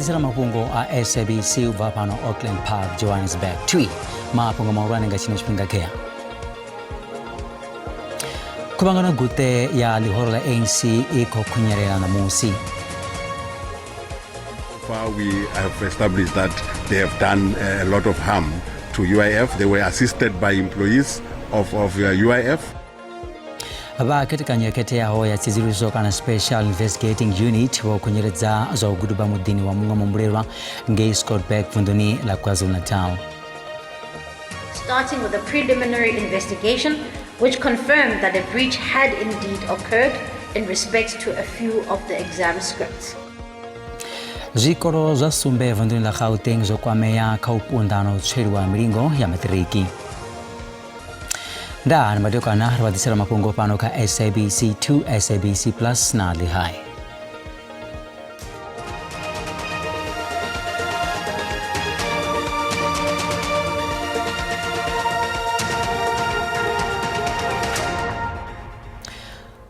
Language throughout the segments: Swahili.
Rwatisira Mafhungo a SABC uvapano Auckland Park, Johannesburg. Twi Mafhungo maurane ngachino chipinga kea. Kubangana gute ya lihoro la ANC iko kunyerera na musi. We have established that they have done a lot of harm to UIF. They were assisted by employees of UIF. Aba katika nyakati yao ya chiziruzo kana special investigating unit wa kunyereza za uguduba mudini wa munga mumbrerwa nge Scott Beck funduni la KwaZulu-Natal. Starting with a preliminary investigation which confirmed that a breach had indeed occurred in respect to a few of the exam scripts. Zikoro za sumbe funduni la Gauteng zo kwa meya kaupundano tsheriwa miringo ya Matric. Da na madoka na Rwatisira Mafhungo pano ka SABC 2 SABC Plus na lihai.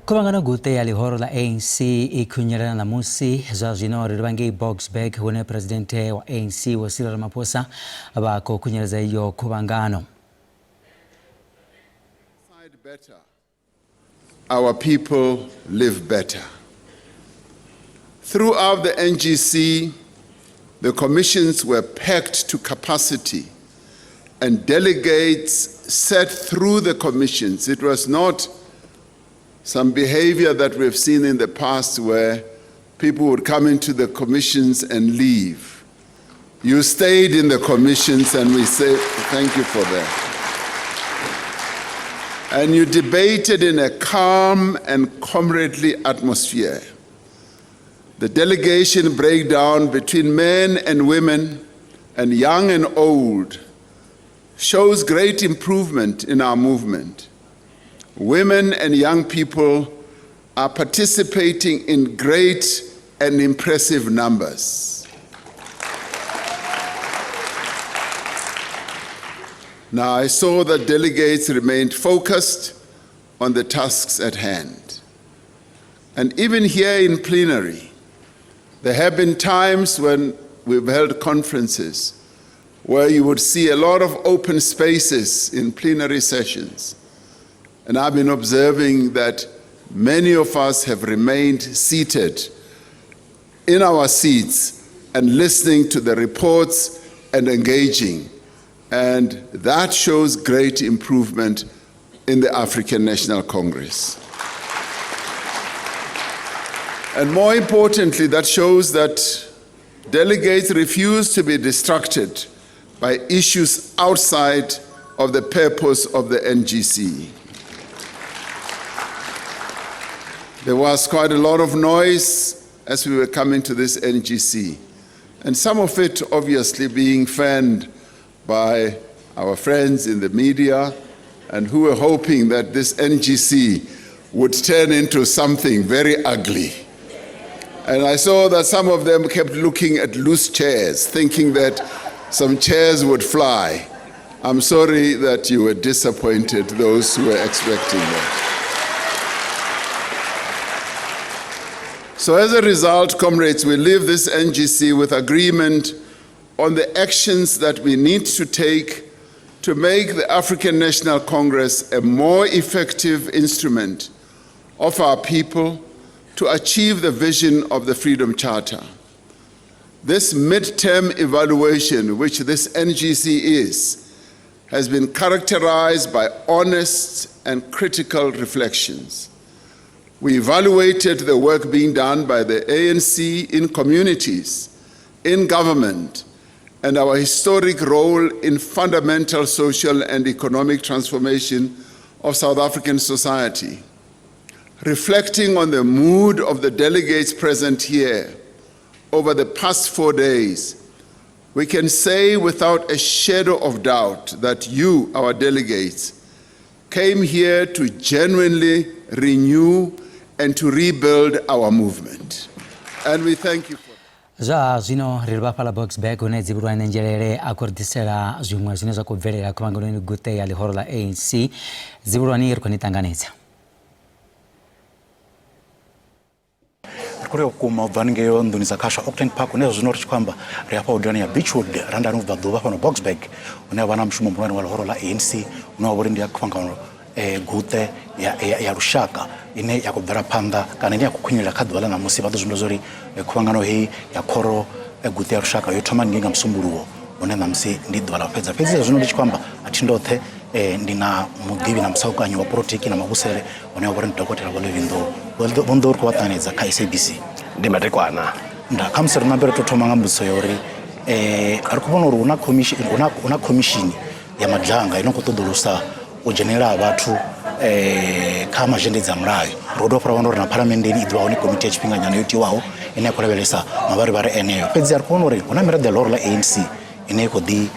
Kubangana gute ya lihoro la ANC ikunyerana na musi za zino ribangi Boxberg wene presidente wa ANC wa Cyril Ramaphosa abako kunyereza hiyo kubangano. Better. Our people live better. Throughout the NGC, the commissions were packed to capacity and delegates sat through the commissions. It was not some behavior that we've seen in the past where people would come into the commissions and leave. You stayed in the commissions and we say thank you for that. And you debated in a calm and comradely atmosphere. The delegation breakdown between men and women and young and old shows great improvement in our movement. Women and young people are participating in great and impressive numbers. Now, I saw that delegates remained focused on the tasks at hand. And even here in plenary, there have been times when we've held conferences where you would see a lot of open spaces in plenary sessions. And I've been observing that many of us have remained seated in our seats and listening to the reports and engaging. And that shows great improvement in the African National Congress. And more importantly, that shows that delegates refuse to be distracted by issues outside of the purpose of the NGC. There was quite a lot of noise as we were coming to this NGC, and some of it obviously being fanned by our friends in the media and who were hoping that this NGC would turn into something very ugly. And I saw that some of them kept looking at loose chairs, thinking that some chairs would fly. I'm sorry that you were disappointed, those who were expecting that. So as a result, comrades, we leave this NGC with agreement on the actions that we need to take to make the African National Congress a more effective instrument of our people to achieve the vision of the Freedom Charter. This midterm evaluation, which this NGC is, has been characterized by honest and critical reflections. We evaluated the work being done by the ANC in communities, in government, and our historic role in fundamental social and economic transformation of South African society. Reflecting on the mood of the delegates present here over the past 4 days, we can say without a shadow of doubt that you, our delegates, came here to genuinely renew and to rebuild our movement. And we thank you for za zino rilbapala Boxberg une ziburwa nenjerere akordisera zumwa zinoza kuvelera kubangano ni gute ya lihoro la ANC ziburwa ni irko nitanganiza. kuri okuma ubvange yo nduni zakasha Auckland Park unezo zwino ri kwamba ri apa udani ya Beachwood randa no vhaḓuvha fano Boxburg une vha na mushumo muhulwane wa ḽihoro ḽa ANC une wa vhori ndi ya khuvhangano gute ya lushaka ine ya kubvela phanḓa kana ine ya kukhunyelela kha ḓuvha ḽa ṋamusi vha ḓo zwino zori khuvhangano hei ya khoro gute ya lushaka yo thoma nga musumbuluwo une ṋamusi ndi ḓuvha ḽa fhedza fhedzi zwino ndi tshi kwamba athi ndoṱhe ndi na muḓivhi na musaukanyi wa politiki na mavhusele une wa vhori ndi dokotela Vho Levindo uri khou ṱanganedza kha SABC ndi matekwana nda kha musi ri nambere to thoma nga mbudziso ya uri ri khou vhona uri una commission ya madlanga ino khou ṱoḓulusa u dzhenelela vhathu kha mazhendedzi a mulayo ro dovha fara uri na phalamenndeni i ḓivha hone komiti ya tshifhinganyana yo tiwaho ine ya khou lavhelesa mavharivhari eneyo fhedzi ri khou vhona uri hu na miraḓo ya ḽihoro ḽa ANC ine i khou ḓi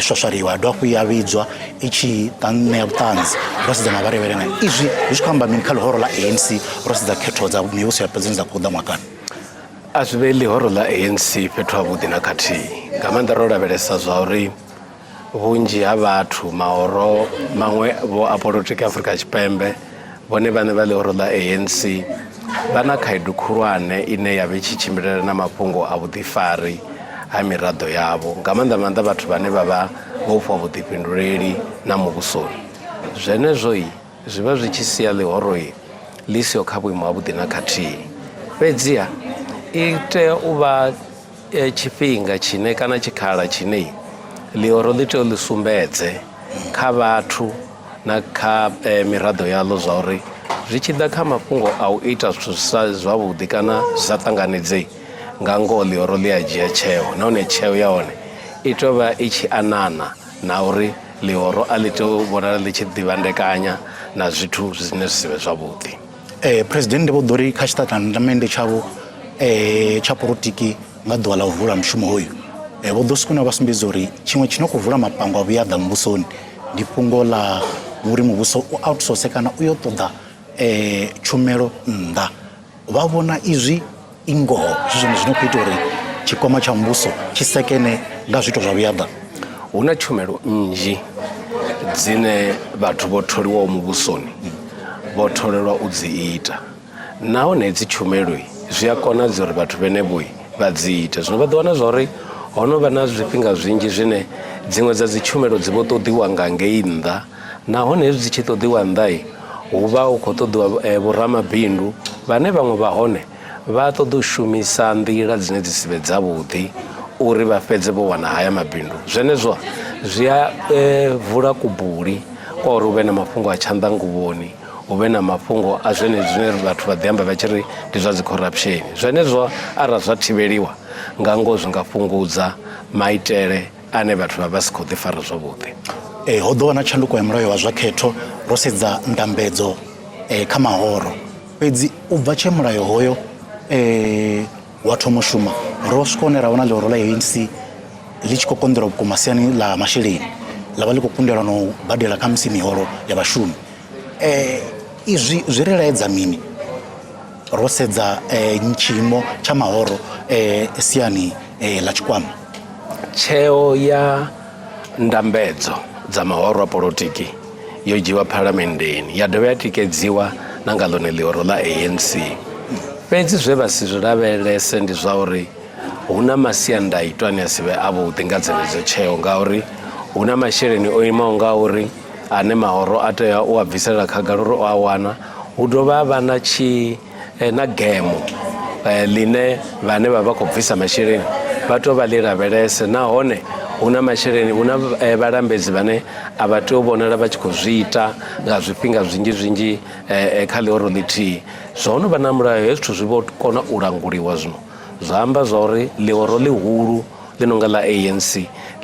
swaswariwa ya dovha hafhu ya vhidzwa i tshi ṋea vhuṱanzi ro sedza mavharivhari eneyo izwi hu tshi khou amba mini kha ḽihoro ḽa ANC ro sedza khetho dza mivhuso ya president dza khou ḓa ṅwakani a zwi vhei ḽihoro ḽa ANC fhethu havhuḓi na khathihi nga maanḓa ro lavhelesa zwa uri vhunzhi ha vhathu mahoro maṅwe vho a polotiki Afrika Tshipembe vhone vhaṋe vha ḽihoro ḽa ANC vha na khaedu khulwane ine ya vha i tshi tshimbilelana na mafhungo a vhuḓifari ha miraḓo yavho nga maanḓa vhathu vhane vha vha vho fha vhuḓifhinduleli na muvhusoni zwenezwo zwi vha zwi tshi sia ḽihoro ḽi siho kha vhuimo havhuḓi na khathihi fhedziha i tea u vha tshifhinga tshine kana tshikhala tshine ḽihoro ḽi tea u ḽi sumbedze kha vhathu na kha miraḓo yaḽo zwa uri zwi tshi ḓa kha mafhungo a u ita zwithu zwavhuḓi kana zwi sa ṱanganedzei nga ngoho ḽihoro ḽi a dzhia tsheo nahone tsheo ya hone i tea u vha i tshi anana na uri ḽihoro a ḽi tea u vhonala ḽi tshi ḓivhandekanya na zwithu zwine zwi si vhe zwavhuḓi president vho ḓo ri kha tshitatamennde tshavho tsha polotiki nga ḓuvha ḽa u vula mushumo hoyu vho ḓo sikuna vha sumbedza uri tshiṅwe tshino khou vula mapango a vhuyaḓa muvhusoni ndi fhungo ḽa uri muvhuso u outsource kana u yo ṱoḓa tshumelo nnḓa vha vhona izwi i ngoho zwine zwino khou ita uri tshikwama tsha muvhuso tshi sekene nga zwithu zwa vhuyaḓa hu na tshumelo nnzhi dzine vhathu vho tholiwaho muvhusoni vho tholelwa u dzi ita nahone hedzi tshumelo zwi a konadza uri vhathu vhenevho vha dzi ite zwino vha ḓo wana zwa uri ho no vha na zwifhinga zwinzhi zwine dziṅwe dza dzi tshumelo dzi vho ṱoḓiwa nga ngei nnḓa nahone hezwi dzi tshi ṱoḓiwa nnḓa hu vha hu khou ṱoḓiwa vhoramabindu vhane vhaṅwe vha hone vha ṱoḓa u shumisa nḓila dzine dzi si vhe dzavhuḓi uri vha fhedze vho wana haya mabindu zwenezwo zwi a vula kubuli kwa uri hu vhe na mafhungo a tshanḓanguvhoni hu vhe na mafhungo a zwene zwine vhathu vha ḓi amba vha tshi ri ndi zwa dzi corruption zwenezwo arali zwa thivheliwa nga ngoho zwi nga fhungudza maitele ane vhathu vha si khou ḓi fara zwavhuḓi ho ḓo vha na tshanduko ya mulayo wa zwa khetho ro sedza ndambedzo kha mahoro fhedzi u bva tshe mulayo hoyo wa thoma u shuma ro swika hune ra vhona ḽihoro ḽa ANC ḽi tshi khou konḓelwa vhukuma siani ḽa masheleni ḽa vha ḽi khou kundelwa na u badela kha musi miholo ya vhashumi izwi zwi ri laedza mini ro sedza tshiimo tsha mahoro siani ḽa tshikwama tsheo ya ndambedzo dza mahoro a polotiki yo dzhiwa phalamenndeni ya dovha ya tikedziwa na nga ḽone ḽihoro ḽa ANC fhedzi zwe vha si zwi lavhelese ndi zwa uri hu na masiandaitwa ane a si vhe avhuḓi nga dzenedzo tsheo ngauri hu na masheleni o imaho nga uri ane mahoro a tea u a bviselela khagala uri o a wana hu dovha ha vha na gemo ḽine vhane vha vha khou bvisa masheleni vha tea u vha ḽi lavhelese nahone hu na masheleni hu na vhalambedzi vhane a vha tea u vhonala vha tshi khou zwi ita nga zwifhinga zwinzhi kha ḽihoro ḽithihi zwo no vha na mulayo he zwithu zwi vho kona u languliwa zwino zwa amba zwa uri ḽihoro ḽihulu ḽi no nga ḽa ANC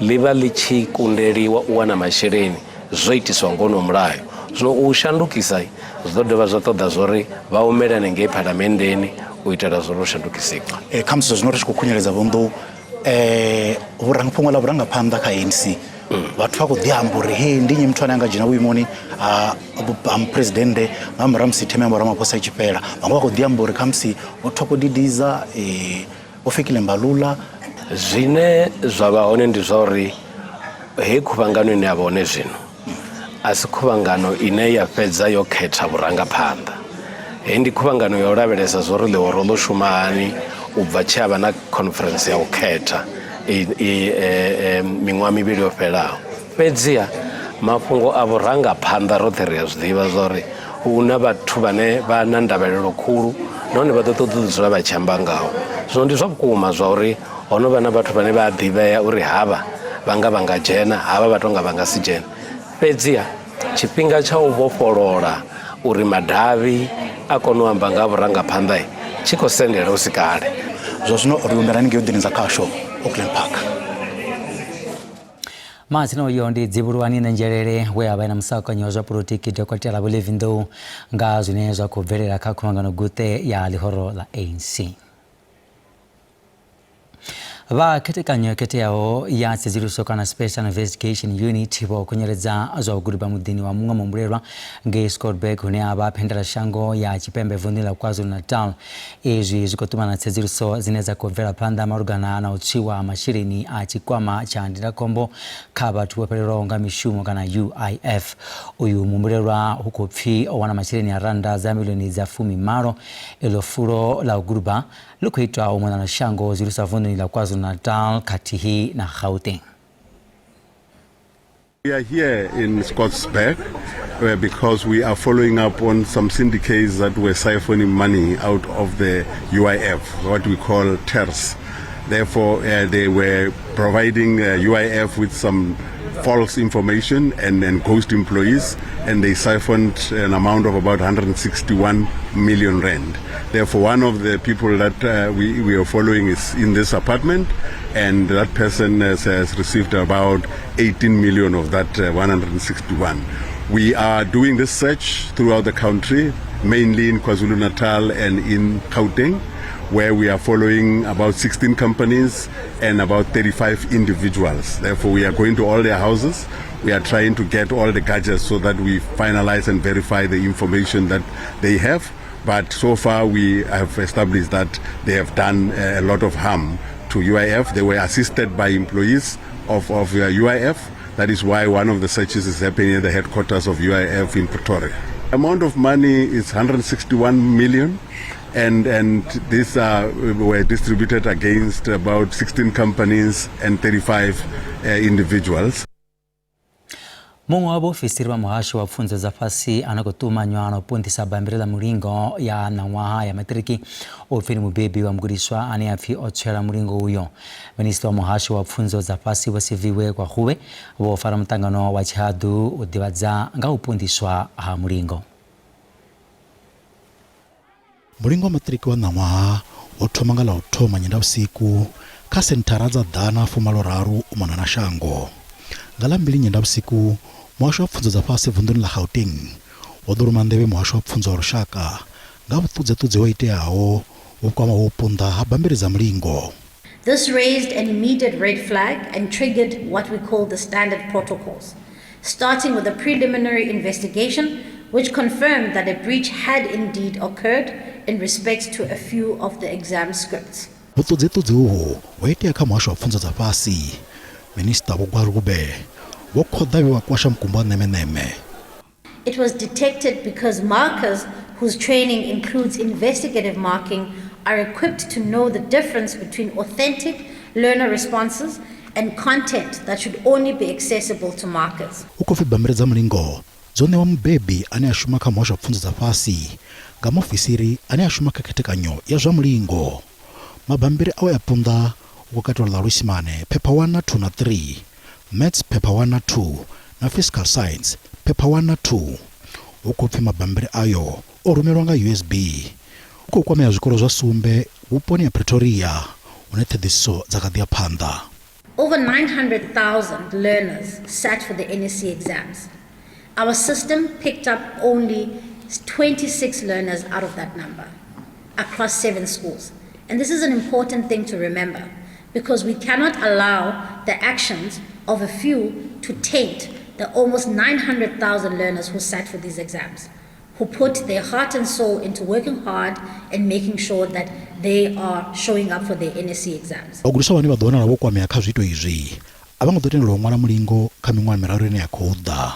ḽi vha ḽi tshi kundeliwa u wana masheleni zwo itiswa ngono mulayo zwino u shandukisa zwi ḓo dovha zwa ṱoḓa zwa uri vha umelane ngei phalamenndeni u itela zwo ro shandukisiwa kha musi zwino ri tshi khou khunyeledza vhonḓu fhungo ḽa vhurangaphanḓa kha ANC vhathu vha khou ḓi amba uri he ndi nnyi muthu ane a nga dzhena vhuimoni ha muphuresidennde nga murahu musi thema ya Ramaphosa i tshi fhela vhaṅwe vha khou ḓi amba uri kha musi o thoko didiza o Fikile Mbalula zwine zwa vha hone ndi zwa uri he khuvhangano ine ya vha hone zwino a si khuvhangano ine ya fhedza yo khetha vhurangaphanḓa ndi khuvhangano ya u lavhelesa zwo ri ḽihoro ḽo shuma hani u bva tshe havha na conference ya u khetha miṅwaha mivhili yo fhelaho. Fhedziha mafhungo a vhurangaphanḓa roṱhe ri a zwi ḓivha zwa uri hu na vhathu vhane vha na ndavhelelo khulu nahone vha ḓo ṱoḓa u dzula vha tshi amba ngaho. Zwino ndi zwa vhukuma zwa uri ho no vha na vhathu vhane vha a ḓivhea uri havha vha nga dzhena, havha vha tonga vha nga si dzhena. Fhedziha tshifhinga tsha u vhofholola uri madavhi a kone u amba nga vhurangaphanḓa tshi khou sendela u si kale. Zwa zwino ri humbela haningei udini dza khasho Auckland Park. Matsino yo ndi dzivhuluwani na nzhelele we avha na musakanyo wa zwa polotiki Dr. Vho Levindow nga zwine zwa khou bvelela kha khuvhangano guṱe ya ḽihoro ḽa ANC. Vha khethekanyo khetheaho ya tsedzuluso kana Special Investigation Unit vho khunyeledza zwa u guduba muḓini wa muṅwe muhumbulelwa ngei Scottsburg hune a vha phendela shango ya tshipembe vunḓu ḽa KwaZulu-Natal. Izwi zwi khou ṱumana tsedzuluso dzine dza khou bvela phanḓa malugana na u tswiwa masheleni a tshikwama tsha ndindakhombo kha vhathu vho fhelelwaho nga mishumo kana UIF. Uyu muhumbulelwa hu khou pfhi o wana masheleni a randa dza miḽioni dza 18. Eḽo fulo ḽa u guduba ḽi khou itwa u mona na shango zwilisa vunḓuni ḽa KwaZulu-Natal khathihi na Gauteng. We are here in Scottsburg because we are following up on some syndicates that were siphoning money out of the UIF, what we call TERS. Therefore, they were providing UIF with some false information and ghost employees, and they siphoned an amount of about 161 million rand. Therefore, one of the people that we are following is in this apartment, and that person has received about 18 million of that 161. We are doing this search throughout the country, mainly in KwaZulu-Natal and in Gauteng, where we are following about 16 companies and about 35 individuals. Therefore, we are going to all their houses. We are trying to get all the gadgets so that we finalize and verify the information that they have. But so far, we have established that they have done a lot of harm to UIF. They were assisted by employees of UIF. That is why one of the searches is happening at the headquarters of UIF in Pretoria. The amount of money is 161 million. And these were distributed against about 16 companies and 35 individuals. Mumwe wa vhaofisiri vha muhasho wa pfunzo dza fhasi anakotumanywa na u punḓisa bammbiri ḽa mulingo ya ṋaṅwaha ya matriki u pfi ndi mubebi wa mugudiswa ane a pfi o tswela mulingo uyo. Minista wa muhasho wa pfunzo dza fhasi Vho Siviwe Gwahuwe vho fara muṱangano wa tshihaḓu u ḓivhadza nga u punḓiswa ha mulingo. Mulingo wa matriki wa ṋaṅwaha wo thoma nga ḽa u thoma nyendavhusiku kha senthara dza ḓana 13 u mona na shango. Nga ḽa 2 nyendavhusiku muhasho wa pfunzo dza fhasi vunḓuni ḽa Gauteng wo ḓuruma nḓevhe muhasho wa pfunzo wa lushaka nga vhuṱudzeṱudze ho iteaho u kwama u punḓa ha bammbiri dza mulingo. This raised an immediate red flag and triggered what we call the standard protocols, starting with a preliminary investigation which confirmed that a breach had indeed occurred in respect to a few of the exam scripts. Vhuṱudzeṱudze uhu ho itea kha muhasho wa pfunzo dza fhasi. Minista Vho Gwarube wo khoḓavhe wa kwasha mukumbo wa ṋemeṋeme. It was detected because markers whose training includes investigative marking are equipped to know the difference between authentic learner responses and content that should only be accessible to markers. U khou pfi bammbiri dza mulingo dzo ṋewa mubebi ane a shuma kha muhasho wa pfunzo dza fhasi nga muofisiri ane a shuma kha khethekanyo ya zwa mulingo. Mabammbiri awe a punḓa u katelwa ḽa luisimane phepha 1 na 2 na 3, maths phepha 1 na 2 na physical science phepha 1 na 2. U khou pfi mabammbiri ayo o rumelwa nga USB. U khou kwamea zwikolo zwa sumbe vhuponi ha Pretoria hune ṱhoḓisiso dza kha ḓi ya phanḓa. Over 900,000 learners sat for the NSC exams. Our system picked up only 26 learners out of that number across 7 schools. And this is an important thing to remember, because we cannot allow the actions of a few to taint the almost 900,000 learners who sat for these exams, who put their heart and soul into working hard and making sure that they are showing up for their NSC exams. Vhagudiswa vhane vha ḓo wana vho kwamea kha zwiito izwi a vha nga ḓo tendelwa u ṅwala mulingo kha miṅwaha miraru ine ya khou ḓa.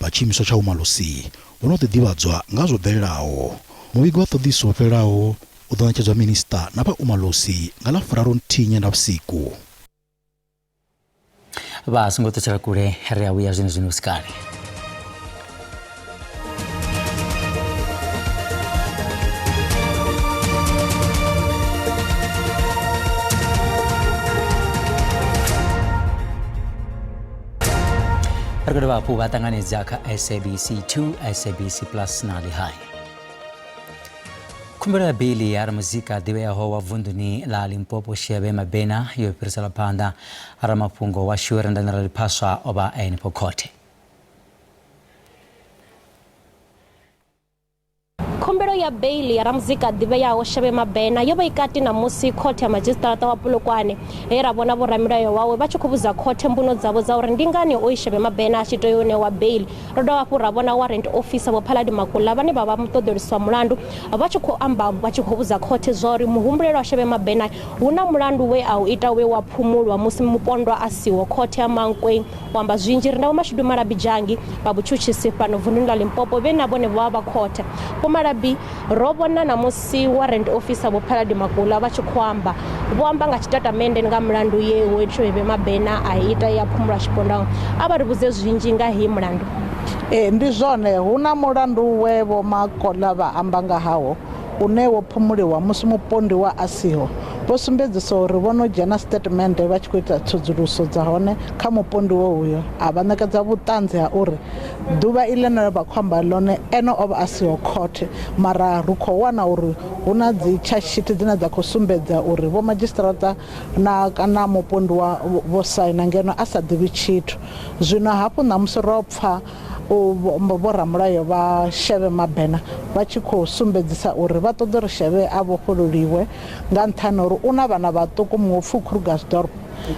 Vha tshiimiswa tsha umalusi vho no ḓivhadzwa nga zwo bvelelaho Muvhigo wa ṱhoḓiso fhelelaho u ḓo ṋetshedzwa minista na vha umalosi nga ḽa furaru nthihi na vhusiku. Vha songo ṱutshela kule ri a vhuya zwino usikali. Ri vhapo vha ṱanganedza kha SABC 2, SABC Plus na Lihai. Khumbelo ya bili ya ramuzika ḓivheaho wa vunḓuni ḽa Limpopo Tshivenda Mabena yo fhirisela phanḓa Mafhungo wa Tshivenda na Lipaswa o vha henefho khothe. Khumbelo ya bail ya ramuzika ḓivheaho Tshivenda Mabena yo vha i kati na musi khothe ya madzhisiṱaraṱa wa Polokwane he ra vhona vhoramilayo wawe vha tshi khou vhudza khothe mbuno dzavho dza uri ndi ngani o Tshivenda Mabena a tshi tea u ṋewa bail. Ro dovha hafhu ra vhona warrant officer vho Phaladi Makula vhane vha vha muṱoḓeliswa mulandu vha tshi khou amba vha tshi khou vhudza khothe zwa uri muhumbulelo wa Tshivenda Mabena hu na mulandu we a u ita we wa phumulwa musi mupondwa a siho. Khothe ya Mankweng u amba zwinzhi ri na Vho Mashudu Malabi Jangi vha vhutshutshisi fhano vunḓuni ḽa Limpopo vhe na vhone vha khothe. Vho Malabi ro vhona na musi warrant officer vho Phaladi Makula vha tshi khou amba vho amba nga tshitatamennde nga mulandu ye we Tshivenda Mabena a ita ya phumula tshipondwa a vha ri vhudze zwinzhi nga hei mulandu. Ndi zwone hu na mulandu we vho Makola vha amba nga hawo une wo phumuliwa musi mupondi wa asiho vho sumbedzisa uri vho no dzhena statement vha tshi khou ita tsedzuluso dza hone kha mupondi wo uyo a vha ṋekedza vhuṱanzi ha uri ḓuvha iḽene vha khou amba ḽone ene o vha a siho khothe mara ri khou wana uri hu na dzi charge sheet dzine dza khou sumbedza uri vho madzhisiṱaraṱa na kana mupondi wa vho saina ngeno a sa ḓivhi tshithu. Zwino hafhu ṋamusi ro pfa vho ramulayo vha Tshivenda Mabena vha tshi khou sumbedzisa uri vha ṱoḓa uri Tshivenda a vhofhololiwe nga nṱhani uri u na vhana vhaṱuku muhopfu Krugersdorp.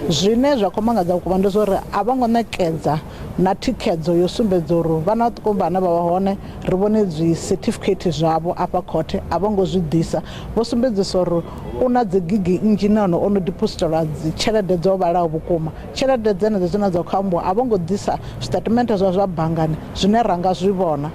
Zwine zwa khou mangadza vhukuma ndi zwa uri a vho ngo ṋekedza na thikhedzo yo sumbedza uri vhana vhaṱuku vhane vha vha hone ri vhone zwi certificate zwavho afha khothe a vho ngo zwi ḓisa. Vho sumbedzisa uri u na dzi gigi nnzhi nahone o no dipositela dzi tshelede dzo vhalaho vhukuma. Tshelede dzenedzo dzine dza khou ambiwa a vho ngo ḓisa statement zwa banngani zwine ra nga zwi vhona.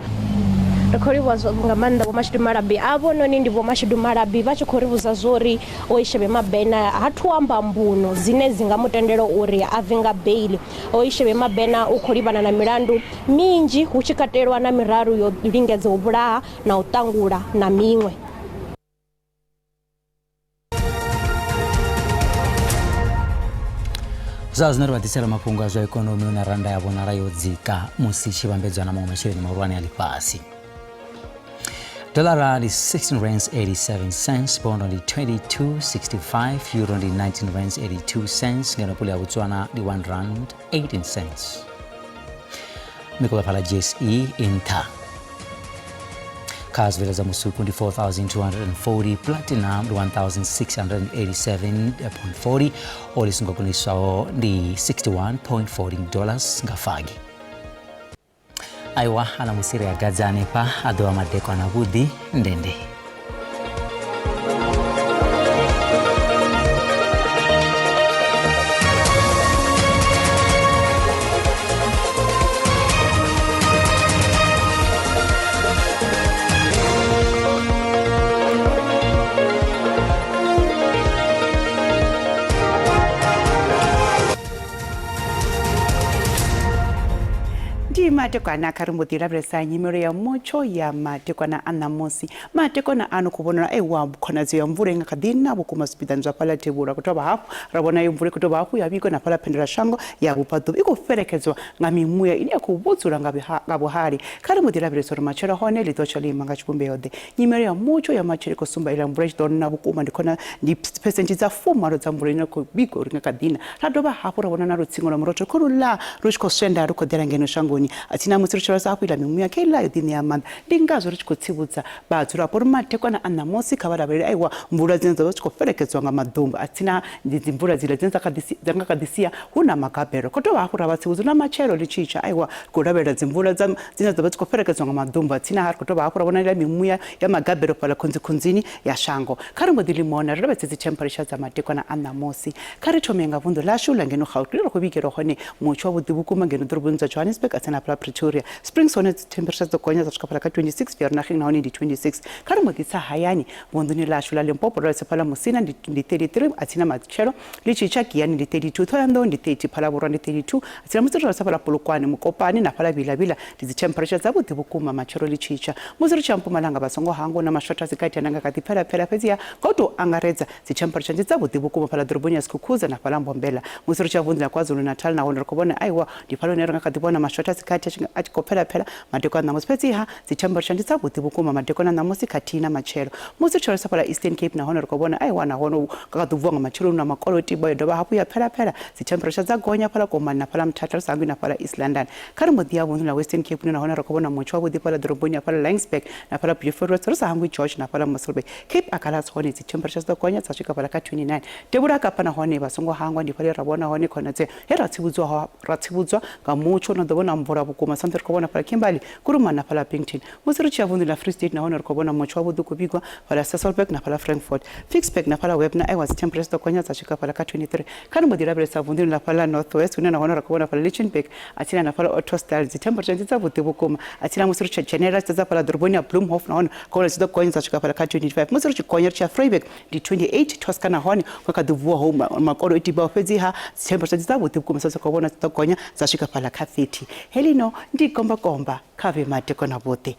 Ri khou livhuwa nga maanḓa Vho Mashudu Malabi avhononi ndi Vho Mashudu Malabi vha tshi khou ri vhudza zwori o Tshivenda Mabena ha thu amba mbuno dzine dzi nga mutendela uri a bve nga bail. O Tshivenda Mabena u khou livhana na milandu minzhi hu tshi katelwa na miraru yo lingedza u vhulaha na u ṱangula na miṅwe. Zwa zwino ri vha ḓisela mafhungo a zwa ikonomi na randa ya vhonala yo dzika musi tshi vhambedzwa na maṅwe masheleni mahulwane a ḽifhasi. Dollar ndi 16 rands 87 cents, bond ndi 22.65, euro ndi 19 rands 82 cents, ngeno pula ya Botswana ndi 1 rand 18 cents. Mikola phala GSE inta. Cars vela za musuku ndi 4,240, platinum ndi 1,687.40, oli singokuniswawo ndi $61.40 ngafagi. Aiwa ana musiri ya gadzane pa adowa madeko na budi ndende. Matekwana kari mutirabiresa nyimelo ya mucho ya matekwana anamusi matekwana ano kubonera ewa bukonazi ya mvure nga kadina bukuma spidanzwa pala tebura kutoba hapo rabona yo mvure kutoba hapo ya biko na pala pendera shango ya bupatu iko ferekezwa nga mimuya ini akubutsura nga buhari kari mutirabiresa machera hone litochali manga chipumbe yode nyimelo ya mucho ya macheri ko sumba ila mvure donna bukuma ndikona ndi percentage za fuma za mvure ina ko biko ringa kadina radoba hapo rabona na rutsingo la muroto kurula rushko senda ruko derangeno shangoni atina musirishora sapo ila mimuya kela yodini ya manda ndingazo richiko tsibutsa batsura por matekwana anamosi kabarabere aiwa mvura zinzo bachiko ferekezwa nga madumba atina ndi mvura zile zanga kadisia huna makabero koto bakura batsibuza na machero lichicha aiwa kurabera zimvura zinazo bachiko ferekezwa nga madumba atina har koto bakura bona ila mimuya ya magabero pala kunzini ya shango kari modili mona rabetse zi temperature za matekwana anamosi kari chomenga vundo la shula ngeno khawtiro kubikero hone mucho budibukuma ngeno durbunza Johannesburg atina pla Pretoria Springs hone temperatures do gonya zasvika phala ka 26 Vereeniging na hone ndi 26 kha re mo ke sa hayani vonduni lashu la Limpopo ro se phala Musina ndi 33 atsina Matshelo le Chicha Giyani ndi 32 Thohoyandou ndi 30 phala Borwa ndi 32 atsina Motse ro se phala Polokwane Mokopane na phala Bilabila ndi temperatures tsa bodi bokuma Matshelo le Chicha Motse ro champo malanga basongo hango na mashota zikati nanga ka phela fedzi ya koto angaredza dzi temperature tsa bodi bokuma phala Doroboni ya Skukuza na phala Mbombela Motse ro chavundla KwaZulu Natal na hone ro kubona aiwa ndi phala ne ro nga ka dibona mashota zikati achikophela phela madeko na mosiphetsi ha dzi temperature tsa bodi bokuma madeko na mosi katina Matshelo Motse ro sa phala Eastern Cape na hone ro kubona aiwa na hone ka duvwa nga Matshelo na makoloti boy doba hapu ya phela dzi temperature tsa gonya phala Komani na phala Mthatha sangu na phala East London kha re modi ya vundu na Western Cape na hone ro kubona mochwa bodi phala Doroboni ya phala Langsberg na phala Beaufort ro sa hangu George na phala Moselbe Cape Akalas hone dzi temperatures tsa gonya tsa swika phala ka 29 Tebula Kapa na hone basongo hangwa ndi phala ra bona hone khona tse he ra tsibudzwa nga mucho na dobona mvura bukuma sampe ro kubona phala Kimberley kuruma na phala Pinkton Motse ro chia vundu na Free State na hone ro kubona mochwa bodi kubigwa phala Sasolburg na phala Frankfurt Fixburg na phala Web na I was temperatures tsa gonya tsa swika phala ka 23 kana modira bele sa vundu na phala Northwest na hone ro kubona phala Lichtenburg atina na phala Ottosdal dzi temperature tsa bodi bukuma atina Motse ro chia General tsa phala Doroboni ya Bloemhof na hone kona tsa gonya tsa swika phala ka 25 Motse ro chia chia Vryburg di 28 Toscana hone kwa ka duvuwa ho makolo itiba fedzi ha temperature tsa bodi bukuma tsa kubona tsa gonya tsa swika phala ka 30 helino ndi komba kave mateko na bote